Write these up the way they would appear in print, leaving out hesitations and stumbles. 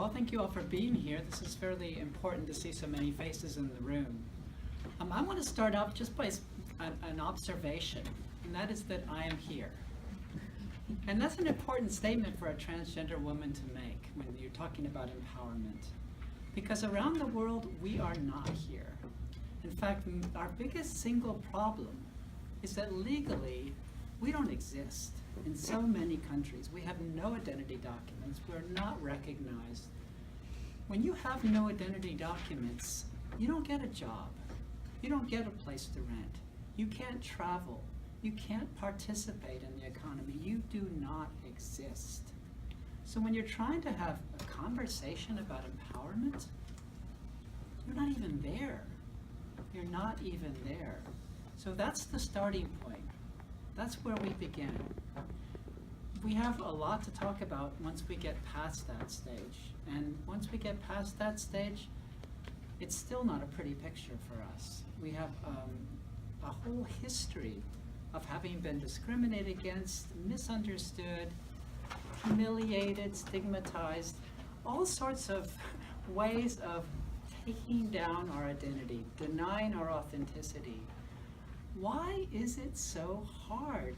all. Thank you all for being here. This is fairly important to see so many faces in the room. I want to start off just by an observation, and that is that I am here. And that's an important statement for a transgender woman to make when you're talking about empowerment. Because around the world, we are not here. In fact, our biggest single problem is that legally, we don't exist. In so many countries, we have no identity documents. We're not recognized. When you have no identity documents, you don't get a job. You don't get a place to rent. You can't travel. You can't participate in the economy. You do not exist. So when you're trying to have a conversation about empowerment, you're not even there. You're not even there. So that's the starting point. That's where we begin. We have a lot to talk about once we get past that stage. And once we get past that stage, it's still not a pretty picture for us. We have a whole history of having been discriminated against, misunderstood, humiliated, stigmatized, all sorts of ways of taking down our identity, denying our authenticity. Why is it so hard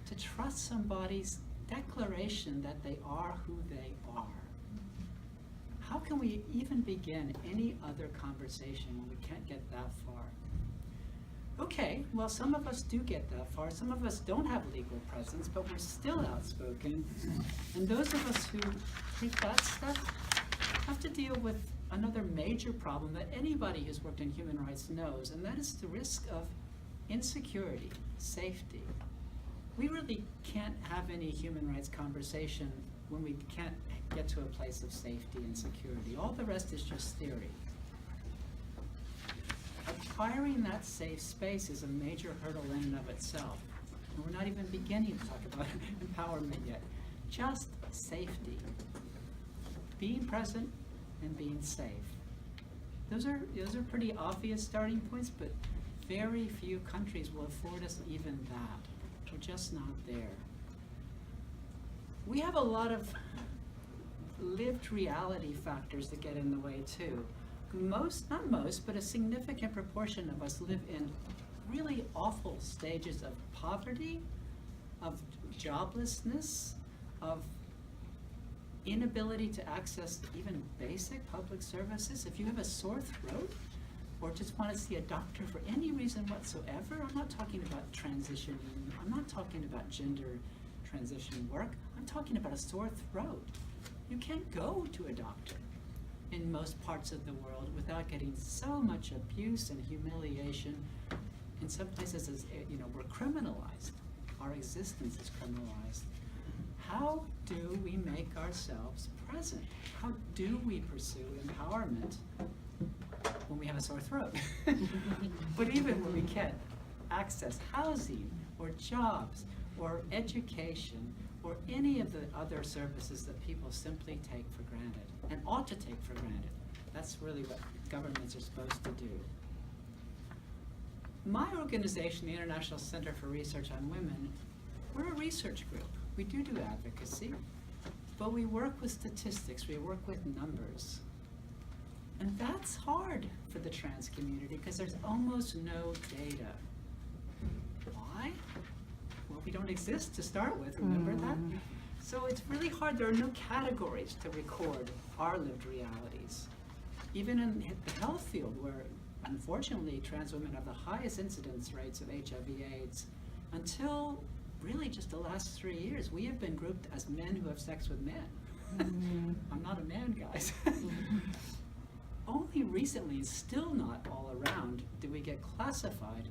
to trust somebody's declaration that they are who they are? How can we even begin any other conversation when we can't get that far? Okay, well, some of us do get that far. Some of us don't have legal presence, but we're still outspoken. And those of us who take that step have to deal with another major problem that anybody who's worked in human rights knows, and that is the risk of insecurity, safety. We really can't have any human rights conversation when we can't get to a place of safety and security. All the rest is just theory. Acquiring that safe space is a major hurdle in and of itself. And we're not even beginning to talk about empowerment yet. Just safety. Being present and being safe. Those are pretty obvious starting points, but very few countries will afford us even that. We're just not there. We have a lot of lived reality factors that get in the way too. Not most, but a significant proportion of us live in really awful stages of poverty, of joblessness, of inability to access even basic public services. If you have a sore throat or just want to see a doctor for any reason whatsoever, I'm not talking about transitioning, I'm not talking about gender transition work, I'm talking about a sore throat. You can't go to a doctor in most parts of the world without getting so much abuse and humiliation. In some places, we're criminalized. Our existence is criminalized. How do we make ourselves present? How do we pursue empowerment when we have a sore throat? But even when we can't access housing or jobs or education or any of the other services that people simply take for granted and ought to take for granted. That's really what governments are supposed to do. My organization, the International Center for Research on Women, we're a research group. We do advocacy, but we work with statistics, we work with numbers. And that's hard for the trans community because there's almost no data. Why? Well, we don't exist to start with, remember that? So it's really hard. There are no categories to record our lived realities. Even in the health field, where unfortunately trans women have the highest incidence rates of HIV/AIDS, until really just the last 3 years, we have been grouped as men who have sex with men. I'm not a man, guys. Only recently, and still not all around, do we get classified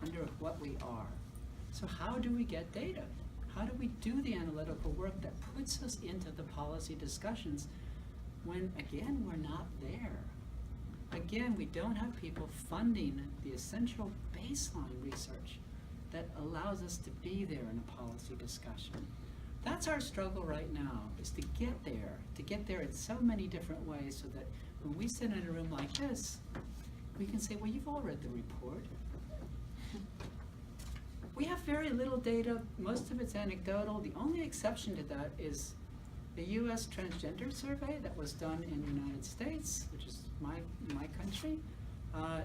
under what we are. So how do we get data? How do we do the analytical work that puts us into the policy discussions when, again, we're not there? Again, we don't have people funding the essential baseline research that allows us to be there in a policy discussion. That's our struggle right now, is to get there in so many different ways so that when we sit in a room like this, we can say, well, you've all read the report. We have very little data. Most of it's anecdotal. The only exception to that is The US transgender survey that was done in the United States, which is my country,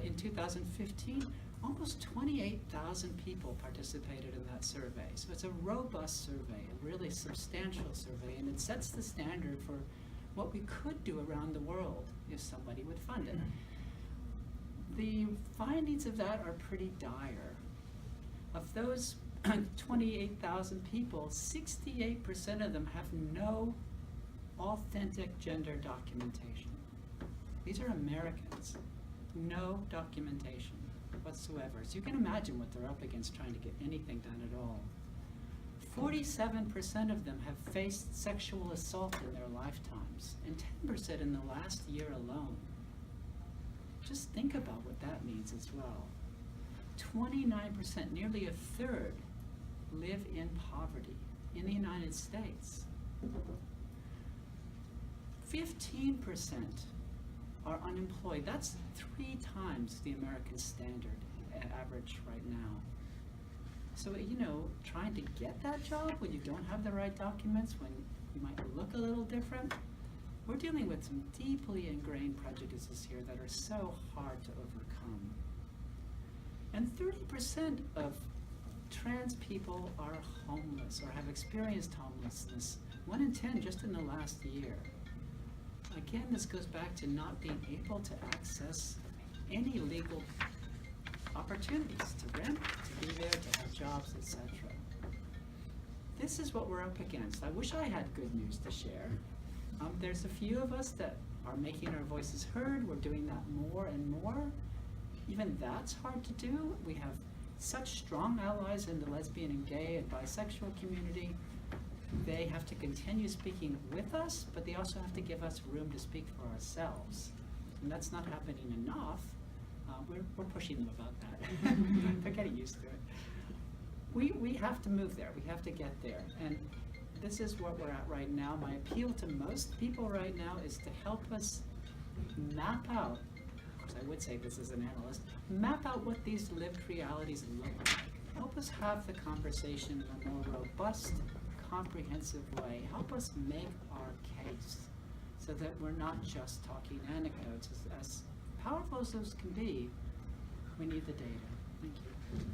in 2015, almost 28,000 people participated in that survey. So it's a robust survey, a really substantial survey, and it sets the standard for what we could do around the world if somebody would fund it. The findings of that are pretty dire. Of those 28,000 people, 68% of them have no authentic gender documentation. These are Americans. No documentation whatsoever. So you can imagine what they're up against trying to get anything done at all. 47% of them have faced sexual assault in their lifetimes, and 10% in the last year alone. Just think about what that means as well. 29%, nearly a third, live in poverty in the United States. 15% are unemployed. That's 3 times the American standard average right now. So, you know, trying to get that job when you don't have the right documents, when you might look a little different, we're dealing with some deeply ingrained prejudices here that are so hard to overcome. And 30% of trans people are homeless or have experienced homelessness, 1 in 10 just in the last year. Again, this goes back to not being able to access any legal opportunities to rent, to be there, to have jobs, etc. This is what we're up against. I wish I had good news to share. There's a few of us that are making our voices heard. We're doing that more and more. Even that's hard to do. We have such strong allies in the lesbian and gay and bisexual community. They have to continue speaking with us, but they also have to give us room to speak for ourselves. And that's not happening enough. We're pushing them about that. They're getting used to it. We have to move there. We have to get there. And this is what we're at right now. My appeal to most people right now is to help us map out, of course I would say this as an analyst, map out what these lived realities look like. Help us have the conversation in a more robust, comprehensive way. Help us make our case so that we're not just talking anecdotes. As powerful as those can be, we need the data. Thank you.